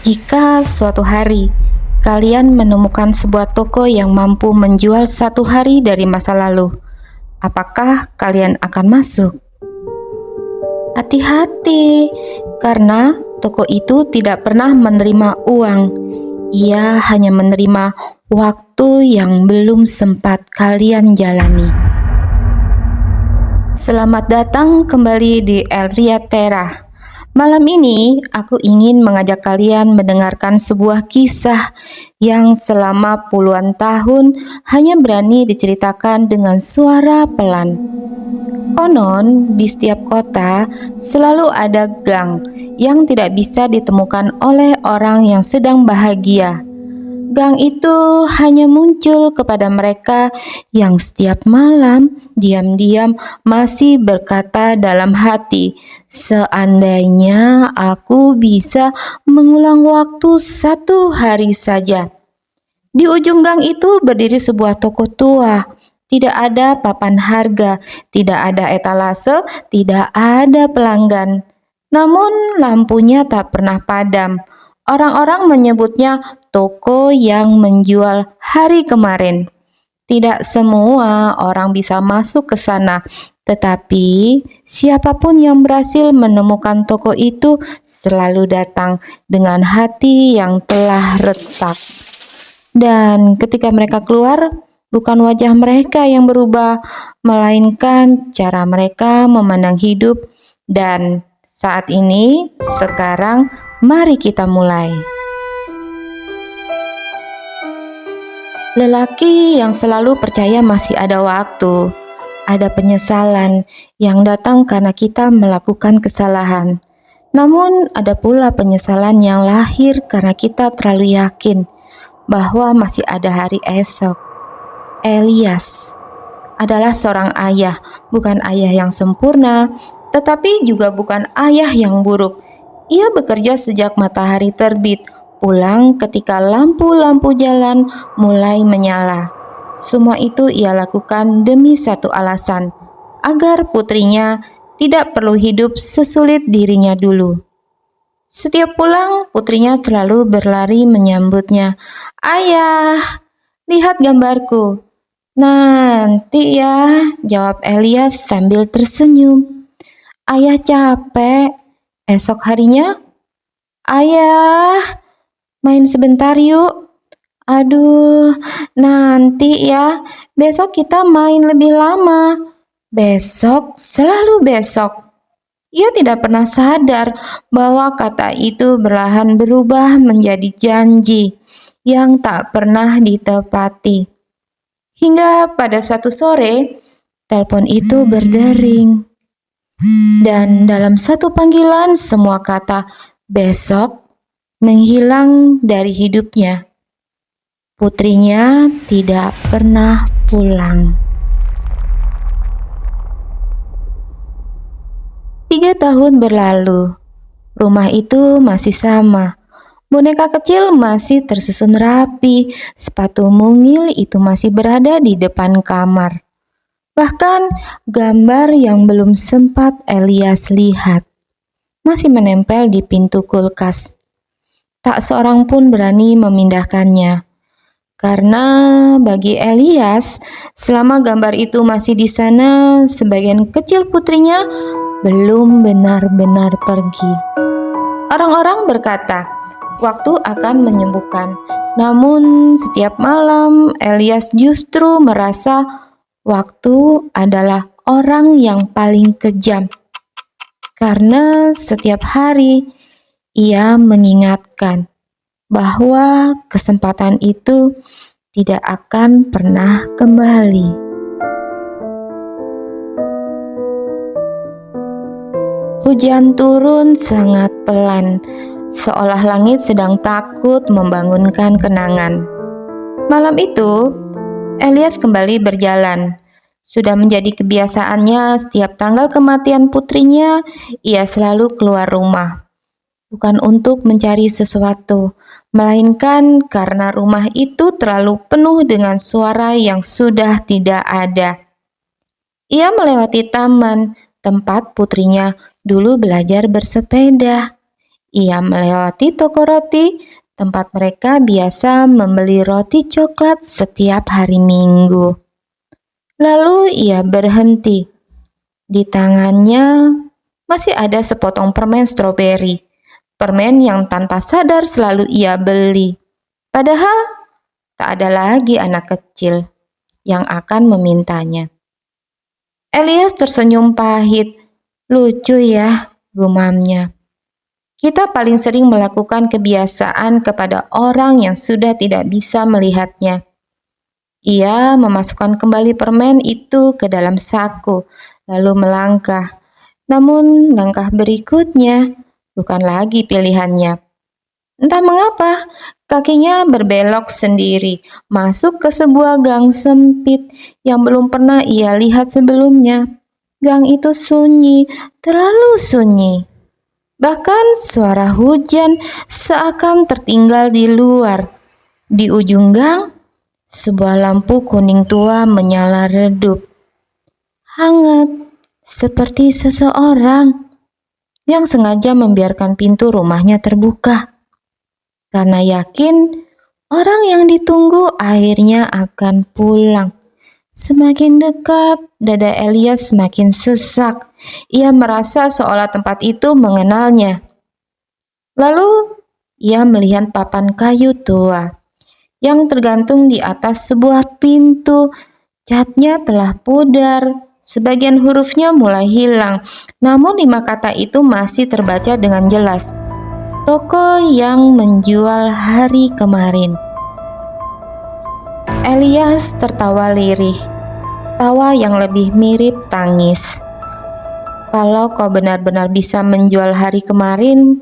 Jika suatu hari kalian menemukan sebuah toko yang mampu menjual satu hari dari masa lalu, apakah kalian akan masuk? Hati-hati, karena toko itu tidak pernah menerima uang. Ia hanya menerima waktu yang belum sempat kalian jalani. Selamat datang kembali di Elria Terra. Malam ini aku ingin mengajak kalian mendengarkan sebuah kisah yang selama puluhan tahun hanya berani diceritakan dengan suara pelan. Konon, di setiap kota selalu ada gang yang tidak bisa ditemukan oleh orang yang sedang bahagia. Gang itu hanya muncul kepada mereka yang setiap malam diam-diam masih berkata dalam hati, "Seandainya aku bisa mengulang waktu satu hari saja." Di ujung gang itu berdiri sebuah toko tua. Tidak ada papan harga, tidak ada etalase, tidak ada pelanggan. Namun lampunya tak pernah padam. Orang-orang menyebutnya toko yang menjual hari kemarin. Tidak semua orang bisa masuk ke sana, tetapi siapapun yang berhasil menemukan toko itu selalu datang dengan hati yang telah retak. Dan ketika mereka keluar, bukan wajah mereka yang berubah, melainkan cara mereka memandang hidup. Dan saat ini, sekarang, mari kita mulai. Lelaki yang selalu percaya masih ada waktu, ada penyesalan yang datang karena kita melakukan kesalahan. Namun ada pula penyesalan yang lahir karena kita terlalu yakin bahwa masih ada hari esok. Elias adalah seorang ayah, bukan ayah yang sempurna, tetapi juga bukan ayah yang buruk. Ia bekerja sejak matahari terbit, pulang ketika lampu-lampu jalan mulai menyala. Semua itu ia lakukan demi satu alasan, agar putrinya tidak perlu hidup sesulit dirinya dulu. Setiap pulang, putrinya terlalu berlari menyambutnya. "Ayah, lihat gambarku." "Nanti ya," jawab Elias sambil tersenyum. "Ayah capek. Esok harinya?" "Ayah, main sebentar yuk." "Aduh, nanti ya. Besok kita main lebih lama." Besok, selalu besok. Ia tidak pernah sadar bahwa kata itu perlahan berubah menjadi janji yang tak pernah ditepati. Hingga pada suatu sore, telepon itu berdering. Dan dalam satu panggilan, semua kata "besok" menghilang dari hidupnya. Putrinya tidak pernah pulang. 3 tahun berlalu. Rumah itu masih sama. Boneka kecil masih tersusun rapi, sepatu mungil itu masih berada di depan kamar. Bahkan gambar yang belum sempat Elias lihat masih menempel di pintu kulkas. Tak seorang pun berani memindahkannya. Karena bagi Elias, selama gambar itu masih di sana, sebagian kecil putrinya belum benar-benar pergi. Orang-orang berkata, waktu akan menyembuhkan. Namun setiap malam Elias justru merasa waktu adalah orang yang paling kejam. Karena setiap hari ia mengingatkan bahwa kesempatan itu tidak akan pernah kembali. Hujan turun sangat pelan, seolah langit sedang takut membangunkan kenangan. Malam itu, Elias kembali berjalan. Sudah menjadi kebiasaannya setiap tanggal kematian putrinya, ia selalu keluar rumah. Bukan untuk mencari sesuatu, melainkan karena rumah itu terlalu penuh dengan suara yang sudah tidak ada. Ia melewati taman, tempat putrinya dulu belajar bersepeda. Ia melewati toko roti, tempat mereka biasa membeli roti coklat setiap hari Minggu. Lalu ia berhenti. Di tangannya masih ada sepotong permen stroberi. Permen yang tanpa sadar selalu ia beli. Padahal tak ada lagi anak kecil yang akan memintanya. Elias tersenyum pahit. Lucu ya, gumamnya. Kita paling sering melakukan kebiasaan kepada orang yang sudah tidak bisa melihatnya. Ia memasukkan kembali permen itu ke dalam saku, lalu melangkah. Namun langkah berikutnya bukan lagi pilihannya. Entah mengapa, kakinya berbelok sendiri, masuk ke sebuah gang sempit yang belum pernah ia lihat sebelumnya. Gang itu sunyi, terlalu sunyi. Bahkan suara hujan seakan tertinggal di luar. Di ujung gang, sebuah lampu kuning tua menyala redup. Hangat, seperti seseorang yang sengaja membiarkan pintu rumahnya terbuka. Karena yakin orang yang ditunggu akhirnya akan pulang. Semakin dekat, dada Elias semakin sesak. Ia merasa seolah tempat itu mengenalnya. Lalu ia melihat papan kayu tua yang tergantung di atas sebuah pintu. Catnya telah pudar, sebagian hurufnya mulai hilang, namun 5 kata itu masih terbaca dengan jelas. Toko yang menjual hari kemarin. Elias tertawa lirih, tawa yang lebih mirip tangis. Kalau kau benar-benar bisa menjual hari kemarin,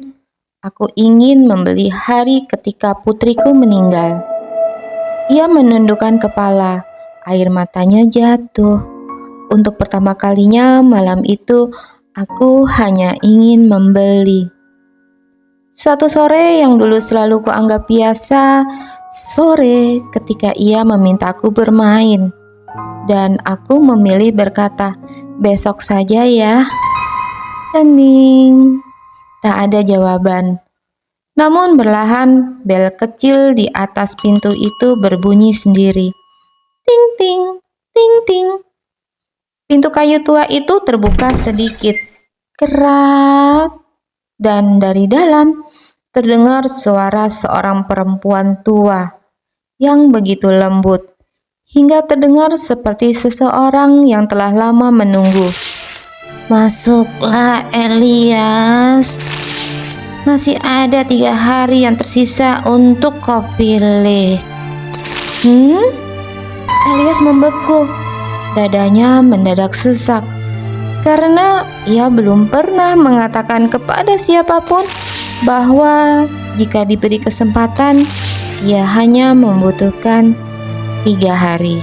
aku ingin membeli hari ketika putriku meninggal. Ia menundukkan kepala, air matanya jatuh. Untuk pertama kalinya malam itu, aku hanya ingin membeli. Suatu sore yang dulu selalu kuanggap biasa, sore ketika ia memintaku bermain. Dan aku memilih berkata, besok saja ya. Hening. Tak ada jawaban. Namun perlahan bel kecil di atas pintu itu berbunyi sendiri. Ting ting, ting ting. Pintu kayu tua itu terbuka sedikit. Kerak. Dan dari dalam terdengar suara seorang perempuan tua yang begitu lembut, hingga terdengar seperti seseorang yang telah lama menunggu. Masuklah Elias, masih ada 3 hari yang tersisa untuk kau pilih. Elias membeku, dadanya mendadak sesak. Karena ia belum pernah mengatakan kepada siapapun bahwa jika diberi kesempatan, ia hanya membutuhkan 3 hari.